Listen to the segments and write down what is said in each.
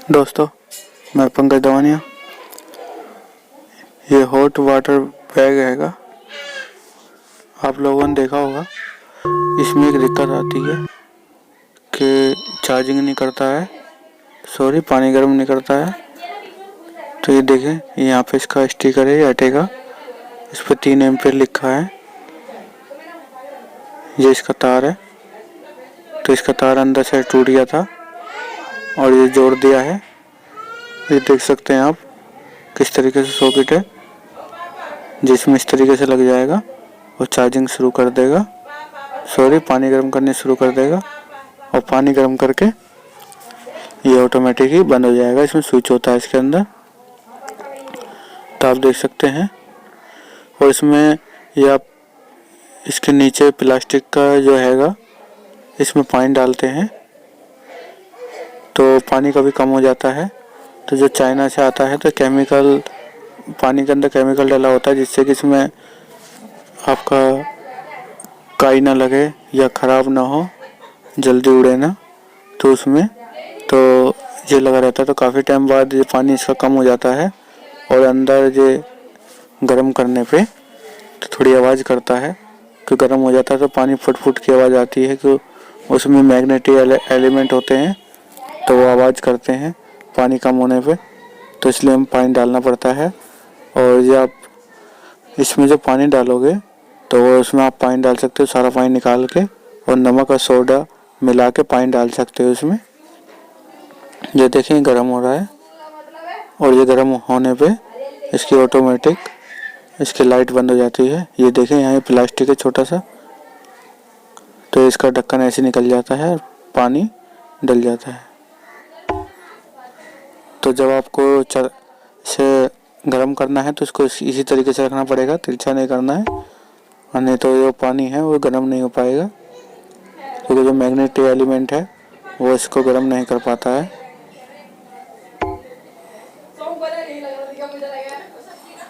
दोस्तों, मैं पंकज दवानिया। ये हॉट वाटर बैग हैगा। आप लोगों ने देखा होगा, इसमें एक दिक्कत आती है कि चार्जिंग नहीं करता है, पानी गर्म नहीं करता है। तो ये देखें, यहाँ पे इसका स्टिकर है एयरटेल का, इस पर 3 एम्पीयर लिखा है। ये इसका तार है, तो इसका तार अंदर से टूट गया था और ये जोड़ दिया है। ये देख सकते हैं आप किस तरीके से सॉकेट है, जिसमें इस तरीके से लग जाएगा और चार्जिंग शुरू कर देगा। पानी गर्म करने शुरू कर देगा और पानी गर्म करके ये ऑटोमेटिक ही बंद हो जाएगा। इसमें स्विच होता है इसके अंदर, तो आप देख सकते हैं। और इसमें ये आप इसके नीचे प्लास्टिक का जो हैगा, इसमें पानी डालते हैं तो पानी कभी कम हो जाता है। तो जो चाइना से आता है तो केमिकल, पानी के अंदर केमिकल डाला होता है, जिससे कि इसमें आपका काई ना लगे या ख़राब ना हो, जल्दी उड़े ना। तो उसमें तो ये लगा रहता है, तो काफ़ी टाइम बाद ये पानी इसका कम हो जाता है और अंदर ये गर्म करने पे तो थोड़ी आवाज़ करता है कि गर्म हो जाता है, तो पानी फुट फुट की आवाज़ आती है कि उसमें मैग्नेटिक एलिमेंट होते हैं, तो वो आवाज़ करते हैं पानी कम होने पे। तो इसलिए हम पानी डालना पड़ता है। और ये आप इसमें जो पानी डालोगे तो वो उसमें आप पानी डाल सकते हो, सारा पानी निकाल के, और नमक और सोडा मिला के पानी डाल सकते हो इसमें। ये देखें गर्म हो रहा है और ये गर्म होने पे इसकी ऑटोमेटिक इसकी लाइट बंद हो जाती है। ये देखें, यहाँ प्लास्टिक है छोटा सा, तो इसका ढक्कन ऐसे निकल जाता है और पानी डल जाता है। तो जब आपको इसे गर्म करना है तो इसको इसी तरीके से रखना पड़ेगा, तिरछा नहीं करना है, और नहीं तो जो पानी है वो गर्म नहीं हो पाएगा, क्योंकि जो मैग्नेटिक एलिमेंट है वो इसको गर्म नहीं कर पाता है।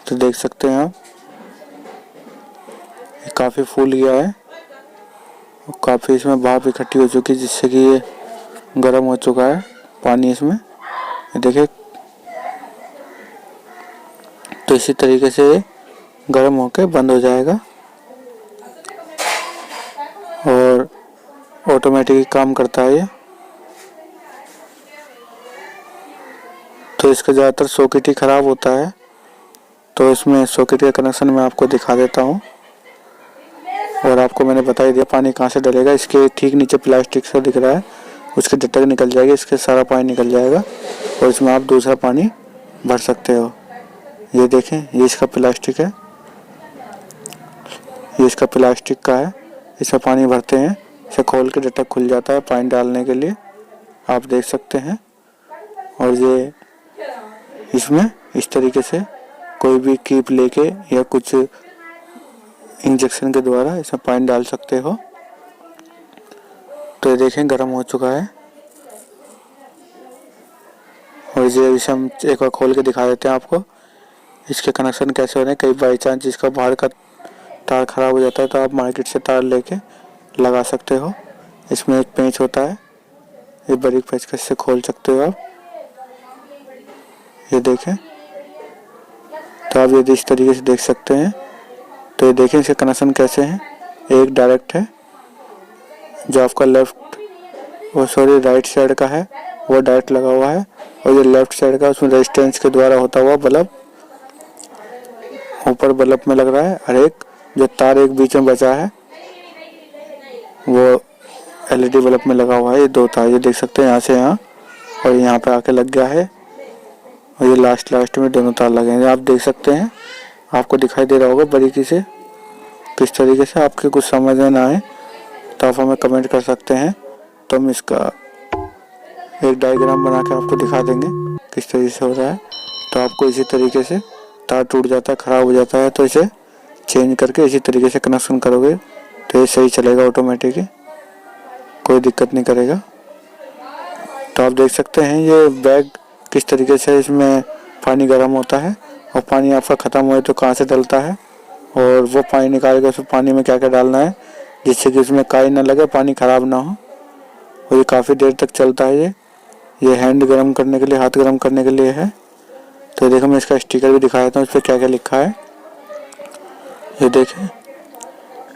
तो देख सकते हैं आप, ये काफ़ी फूल गया है और काफ़ी इसमें भाप इकट्ठी हो चुकी है, जिससे कि ये गर्म हो चुका है पानी इसमें। ये देखिए, तो इसी तरीके से गर्म होकर बंद हो जाएगा और ऑटोमेटिक काम करता है ये। तो इसका ज़्यादातर सॉकेट ही ख़राब होता है, तो इसमें सॉकेट का कनेक्शन मैं आपको दिखा देता हूँ। और आपको मैंने बता ही दिया पानी कहाँ से डलेगा। इसके ठीक नीचे प्लास्टिक सा दिख रहा है, उसके ढक्कन निकल जाएगी, इसके सारा पानी निकल जाएगा और इसमें आप दूसरा पानी भर सकते हो। ये देखें, ये इसका प्लास्टिक है, ये इसका प्लास्टिक का है, इसमें पानी भरते हैं, इसे खोल के ढक्कन खुल जाता है पानी डालने के लिए, आप देख सकते हैं। और ये इसमें इस तरीके से कोई भी कीप लेके या कुछ इंजेक्शन के द्वारा इसमें पानी डाल सकते हो। तो ये देखें गर्म हो चुका है। और ये इसे हम एक बार खोल के दिखा देते हैं आपको, इसके कनेक्शन कैसे हो रहे हैं। कई बाई चांस जिसका बाहर का तार खराब हो जाता है तो आप मार्केट से तार लेके लगा सकते हो। इसमें एक पेंच होता है, ये बारीक पेंच का, इससे खोल सकते हो आप। ये देखें, तो आप ये इस तरीके से देख सकते हैं। तो ये देखें इसके कनेक्शन कैसे हैं। एक डायरेक्ट है जो आपका राइट साइड का है, वो डायरेक्ट लगा हुआ है, और ये लेफ्ट साइड का उसमें रेजिस्टेंस के द्वारा होता हुआ बल्ब ऊपर बल्ब में लग रहा है। और एक जो तार एक बीच में बचा है वो एलईडी बल्ब में लगा हुआ है। ये 2 तार ये देख सकते हैं, यहाँ से यहाँ और यहाँ पे आके लग गया है, और ये लास्ट में दोनों तार लगे हैं। आप देख सकते हैं, आपको दिखाई दे रहा होगा बारीकी से किस तरीके से। आपके कुछ समझ में ना आए तो आप हमें कमेंट कर सकते हैं, तो हम इसका एक डायग्राम बना के आपको दिखा देंगे किस तरीके से हो रहा है। तो आपको इसी तरीके से तार टूट जाता है, ख़राब हो जाता है, तो इसे चेंज करके इसी तरीके से कनेक्शन करोगे तो ये सही चलेगा, ऑटोमेटिक ही कोई दिक्कत नहीं करेगा। तो आप देख सकते हैं ये बैग किस तरीके से इसमें पानी गर्म होता है, और पानी आपका ख़त्म हुए तो कहाँ से डलता है, और वो पानी निकाल के उस पानी में क्या क्या डालना है जिससे कि उसमें काई ना लगे, पानी ख़राब ना हो। और ये काफ़ी देर तक चलता है। ये हैंड गर्म करने के लिए, हाथ गर्म करने के लिए है। तो देखो मैं इसका स्टिकर भी दिखा देता हूँ, इस पर क्या क्या लिखा है। ये देखें,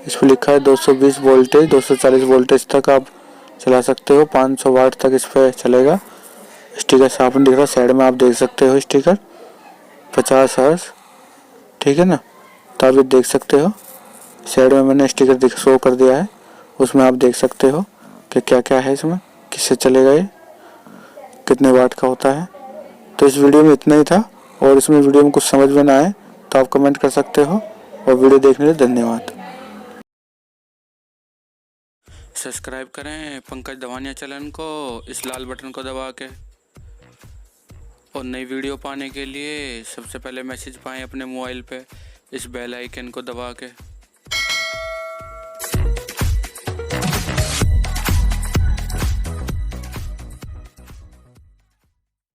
इस पर लिखा है 220 वोल्टेज, 240 वोल्टेज तक आप चला सकते हो, 500 वाट तक इस पर चलेगा। स्टिकर साफ नहीं दिख रहा, साइड में आप देख सकते हो स्टिकर 50 हर्ट्ज, ठीक है ना। तो आप ये देख सकते हो, साइड में मैंने स्टिकर शो कर दिया है, उसमें आप देख सकते हो कि क्या क्या है इसमें, किससे चलेगा, ये कितने वाट का होता है। तो इस वीडियो में इतना ही था, और इसमें वीडियो में कुछ समझ में ना आए तो आप कमेंट कर सकते हो। और वीडियो देखने के लिए धन्यवाद। सब्सक्राइब करें पंकज दवानिया चैनल को इस लाल बटन को दबा के, और नई वीडियो पाने के लिए सबसे पहले मैसेज पाएँ अपने मोबाइल पे इस बेल आइकन को दबा के।